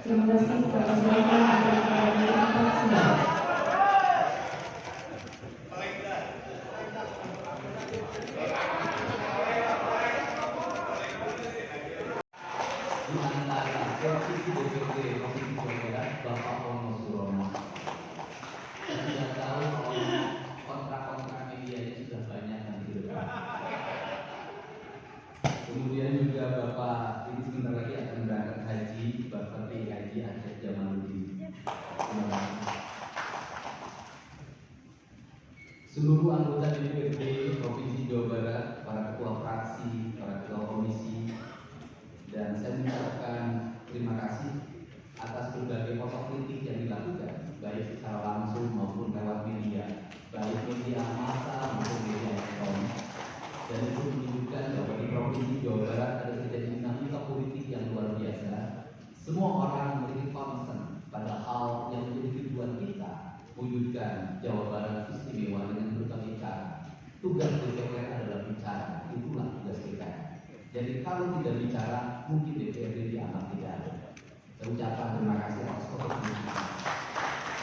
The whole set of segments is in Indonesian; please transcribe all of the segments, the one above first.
Terima kasih. Persilakan dari Paksida. Di antara posisi DPD Provinsi Jawa Barat, Bapak Ono Surono. Saya sudah tahu kontrak-kontrak medianya sudah banyak nanti ke depan. Kemudian juga Bapak ini sebentar lagi akan berangkat haji, Bapak PIJ Aceh Jamaluddin. Terima kasih. Seluruh anggota DPRD Provinsi Jawa Barat, para ketua fraksi, para ketua komisi, dan saya mengucapkan terima kasih atas berbagai otokritik yang dilakukan, baik secara langsung maupun lewat media, baik media massa maupun media elektronik. Dan itu menunjukkan bahwa di Provinsi Jawa Barat ada terjadi dinamika politik yang luar biasa. Semua orang memiliki concern pada hal yang menjadi tujuan kita wujudkan Jawa Barat istimewa dengan berbagai cara. Tugas DPR adalah bicara, itulah tugas kita. Jadi kalau tidak bicara, mungkin DPRD dianggap tidak ada. Saya ucapkan terima kasih atas kontribusinya.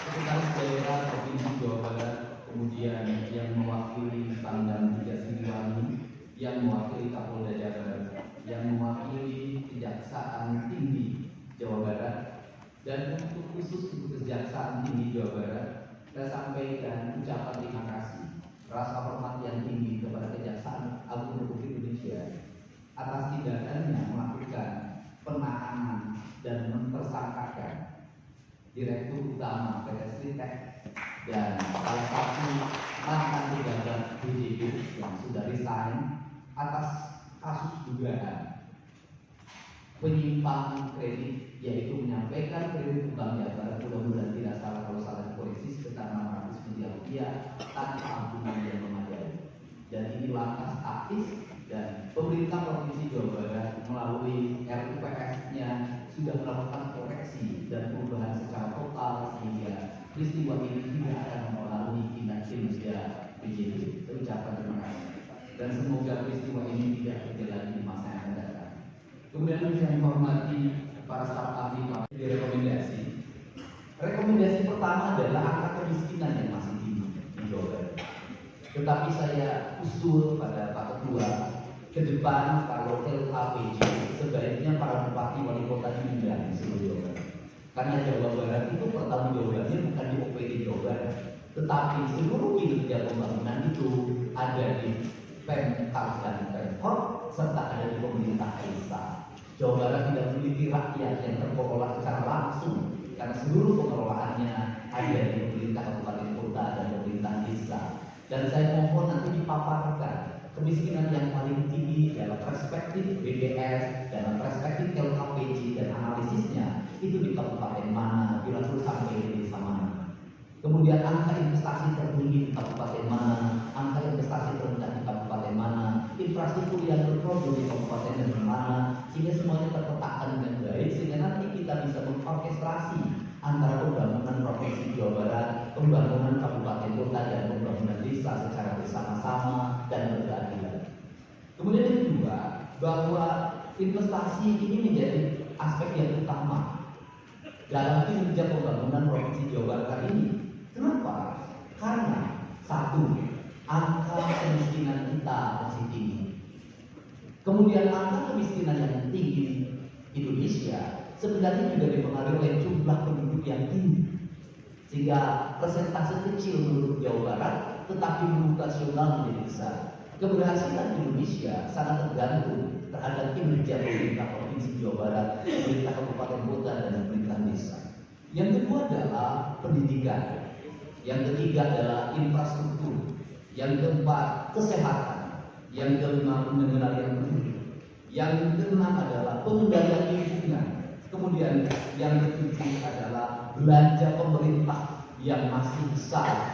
Sekretaris Daerah Provinsi Jawa Barat, kemudian yang mewakili Pangdam 3 Siliwangi, yang mewakili Kapolda Jabar, yang mewakili Kejaksaan Tinggi Jawa Barat, dan untuk khusus untuk Kejaksaan Tinggi Jawa Barat, saya sampaikan ucapan terima kasih, rasa hormat yang tinggi kepada Kejaksaan Agung Republik Indonesia atas tindakannya melakukan penahanan dan mempersangkakan Direktur Utama PT Sritek dan salah satu mantan pejabat BJB yang sudah resign atas kasus dugaan penyimpangan kredit, yaitu menyampaikan kredit ke Bank Jabar, mudah-mudahan tidak salah kalau salah dikoreksi, sekitar 600 miliar rupiah tanpa ampunan yang memadai. Dan ini langkah taktis. Dan pemerintah Provinsi Jawa Barat melalui RUPS-nya sudah melakukan koreksi dan perubahan secara total sehingga peristiwa ini tidak akan mempengaruhi tindak kinerja BJB. Saya ucapkan terima kasih dan semoga peristiwa ini tidak terjadi lagi di masa yang akan datang. Kemudian saya hormati para staf ahli di rekomendasi. Rekomendasi pertama adalah angka kemiskinan yang masih tinggi di Jawa Barat. Tetapi saya usul pada Pak Ketua, ke depan kalau LKPJ sebaiknya para bupati wali kota diundang di seluruh Jawa Barat. Karena Jawa Barat itu pertanggungjawabannya bukan di OPD Jawa Barat, tetapi seluruh kinerja pembangunan itu ada di Pemkab dan Pemkot serta ada di pemerintah desa. Jawa Barat tidak memiliki rakyat yang terkelola secara langsung karena seluruh pengelolaannya ada di pemerintah kabupaten kota dan pemerintah desa. Dan saya mohon nanti dipaparkan kemiskinan yang paling tinggi dalam perspektif BDS, dalam perspektif LKPJ dan analisisnya itu di kabupaten mana, bila perlu sampai di desa mana. Kemudian angka investasi tertinggi di kabupaten mana, angka investasi terendah di kabupaten mana, infrastruktur yang berproduksi di kabupaten dan mana, sehingga semuanya terpetakan dengan baik sehingga nanti kita bisa mengorkestrasi antara pembangunan Provinsi Jawa Barat, pembangunan kabupaten kota dan pembangunan desa secara bersama-sama dan berkeadilan. Kemudian yang kedua, bahwa investasi ini menjadi aspek yang utama dalam kinerja pembangunan Provinsi Jawa Barat kali ini. Kenapa? Karena satu, angka kemiskinan kita masih tinggi. Kemudian angka kemiskinan yang tinggi di Indonesia sebenarnya juga dipengaruhi oleh jumlah penduduk yang tinggi, sehingga persentase kecil penduduk Jawa Barat tetapi penduduk nasional menjadi besar. Keberhasilan Indonesia sangat tergantung terhadap kinerja pemerintah Provinsi Jawa Barat, pemerintah kabupaten kota dan pemerintah desa. Yang kedua adalah pendidikan, yang ketiga adalah infrastruktur, yang keempat kesehatan, yang kelima pengendalian penduduk, yang keenam adalah pengendalian lingkungan. Kemudian yang ketujuh adalah belanja pemerintah yang masih besar,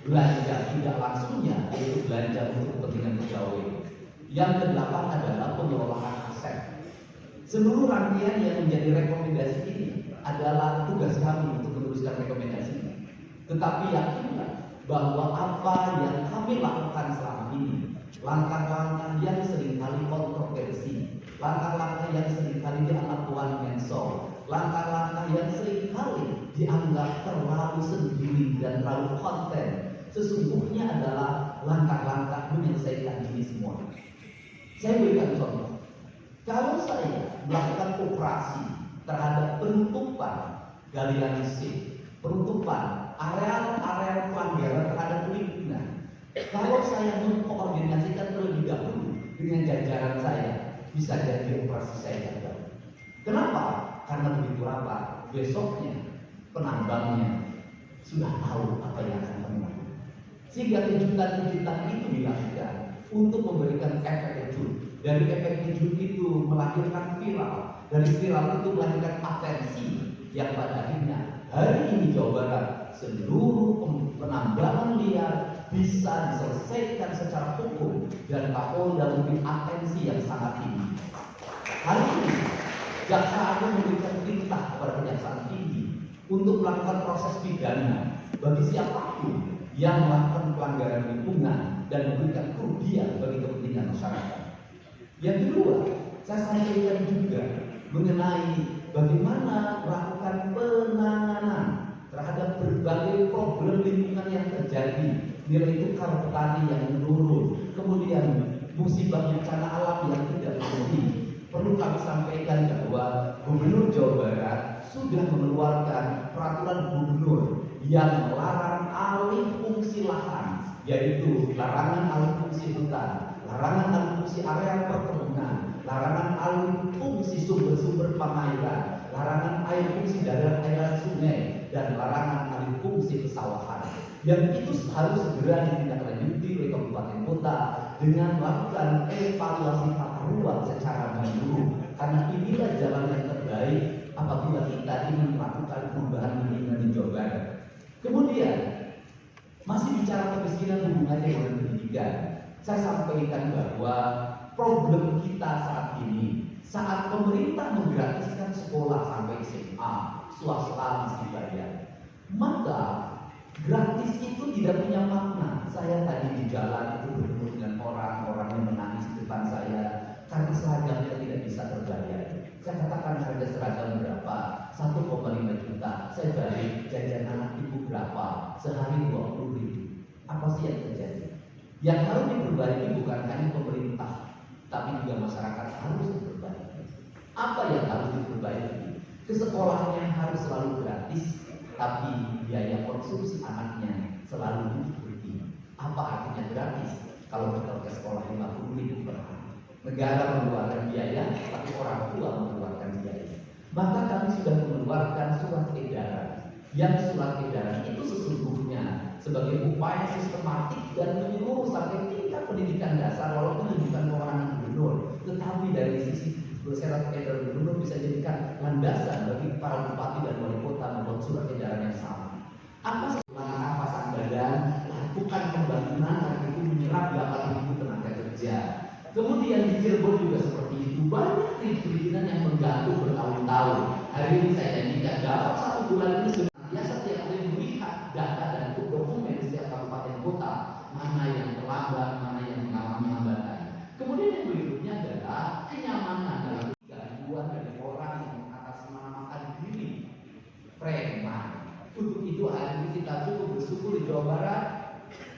belanja tidak langsungnya yaitu belanja untuk kepentingan pegawai. Yang kedelapan adalah pengelolaan aset. Seluruh rangkaian yang menjadi rekomendasi ini adalah tugas kami untuk meneruskan rekomendasi ini. Tetapi yakinlah bahwa apa yang kami lakukan selama ini, langkah-langkah yang seringkali kontroversi, langkah-langkah yang seringkali dianggap one man menyensor langkah-langkah yang seringkali dianggap terlalu sendiri dan terlalu konten, sesungguhnya adalah langkah-langkah menyelesaikan ini semua. Saya berikan contoh. Kalau saya melakukan operasi terhadap penutupan galian listrik, penutupan areal-areal pelanggaran terhadap lingkungan, kalau saya mengkoordinasikan terlebih dahulu dengan jajaran saya, bisa jadi operasi saya gagal. Kenapa? Karena begitu rapat, besoknya penambangnya sudah tahu apa yang akan kami lakukan. Sehingga kejutan-kejutan itu dilakukan untuk memberikan efek kejut. Dari efek kejut itu melahirkan viral. Dari viral itu melahirkan atensi yang pada akhirnya hari ini Jawa Barat seluruh penambangan liar bisa diselesaikan secara hukum dan Kapolda memberi atensi yang sangat tinggi. Hari ini Jaksa Agung memberikan perintah kepada Kejaksaan Tinggi untuk melakukan proses pidana bagi siapapun yang melakukan pelanggaran lingkungan dan memberikan kerugian bagi kepentingan masyarakat. Yang kedua, saya sampaikan juga mengenai bagaimana melakukan penanganan terhadap berbagai problem lingkungan yang terjadi, nilai tukar petani yang menurun, kemudian musibah bencana alam yang tidak berhenti. Perlu kami sampaikan bahwa Gubernur Jawa Barat sudah mengeluarkan peraturan gubernur yang melarang alih fungsi lahan, yaitu larangan alih fungsi hutan, larangan alih fungsi areal perkebunan, larangan alih fungsi sumber-sumber pengairan, larangan alih fungsi daerah sungai, dan larangan alih fungsi pesawahan. Yang itu harus segera ditindaklanjuti oleh kabupaten kota dengan melakukan evaluasi tata ruang secara menyeluruh, karena inilah jalan yang terbaik apabila kita ingin melakukan perubahan lingkungan di Jawa Barat. Kemudian masih bicara kemiskinan hubungannya dengan pendidikan, saya sampaikan bahwa problem kita saat ini, saat pemerintah menggratiskan sekolah sampai SMA, swasta masih bayar, maka gratis itu tidak punya makna. Saya tadi di jalan itu bertemu dengan orang-orang yang menangis di depan saya karena seragamnya tidak bisa terbayar. Saya katakan harga seragam berapa? 1,5 juta. Saya balik jajan anak ibu berapa? Sehari 20.000. Apa sih yang terjadi? Yang harus diperbaiki bukan hanya pemerintah, tapi juga masyarakat harus diperbaiki. Apa yang harus diperbaiki? Kesekolahnya harus selalu gratis, tapi biaya konsumsi anaknya selalu tinggi. Apa artinya gratis? Kalau kita ke sekolah 50.000 per hari, negara mengeluarkan biaya, tapi orang tua mengeluarkan biaya. Maka kami sudah mengeluarkan surat edaran. Yang surat edaran itu sesungguhnya sebagai upaya sistematik dan menyeluruh sampai tingkat pendidikan dasar, walaupun bukan kewenangan gubernur, tetapi dari sisi surat edaran gubernur bisa jadikan landasan bagi para bupati dan wali kota membuat surat edaran yang sama. Apa sebenarnya pasang badan, lakukan pembangunan dan itu menyerap 8.000 tenaga kerja. Kemudian di Cirebon juga seperti itu, banyak perizinan yang mengganggu bertahun-tahun. Hari ini saya janjikan dalam 1 bulan ini sudah setiap hari melihat data dan dokumen setiap kabupaten kota mana yang terlambat, mana yang mengalami hambatan. Kemudian yang berikutnya adalah kenyamanan dalam gangguan dari orang yang mengatasnamakan diri preman. Untuk itu hari ini kita cukup bersyukur di Jawa Barat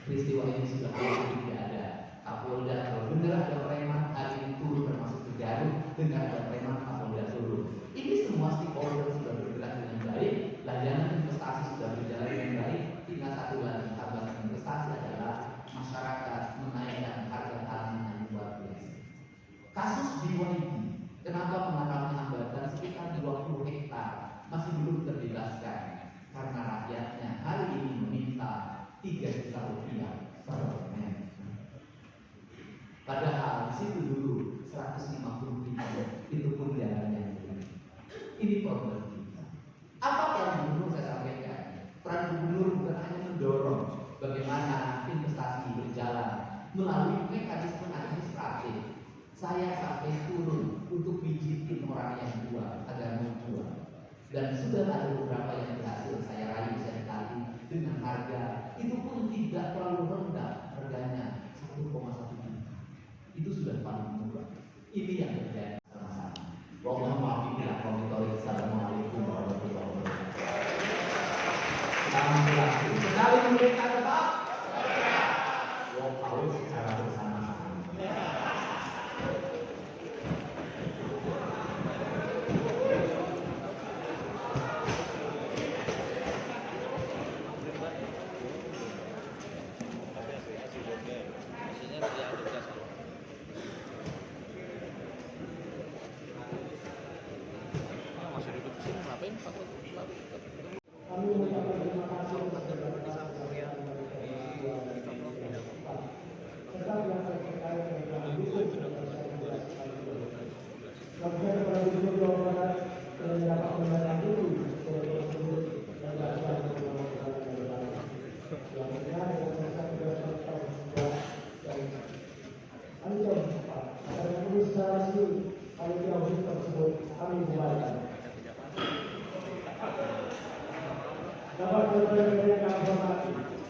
peristiwa ini sudah tidak ada. Kapolda kalau benar ada preman hari ini turun, termasuk di Garut dengan ada preman Kapolda turun. Ini semua stakeholder sudah bergerak dengan baik, layanan investasi sudah berjalan dengan baik. Tinggal satu lagi tambahan investasi adalah masyarakat menaikkan harga tanah yang luar biasa. Kasus BYD, kenapa mengalami hambatan sekitar 20 hektar masih belum terbebaskan? Karena rakyatnya hari ini meminta 3 juta rupiah per meter. Padahal di situ dulu 150.000, itu pun jalannya. Ini problem kita. Apa yang gubernur saya sampaikan? Peran gubernur bukan hanya mendorong bagaimana investasi berjalan melalui mekanisme administratif. Saya sampai turun untuk pijitin orang yang jual agar mau jual. Dan sudah ada beberapa yang berhasil saya raih saya tadi dengan harga itu pun tidak terlalu rendah, harganya 1,1 juta. Itu sudah paling murah. Ini yang terjadi sama-sama. Mohon maaf bila monitoring Kami sekali memberikan tetap walk out secara bersama-sama. Kami mengucapkan terima kasih kepada tetap yang terkait dengan dukung Wakil kepada Gubernur Jawa Barat yang dapat menindaklanjuti proyek tersebut dan dilakukan yang benar dengan satu tahun dan kami jauh cepat agar menulis secara resmi panitia khusus tersebut kami bubarkan. Dapat berbagai yang kami hormati.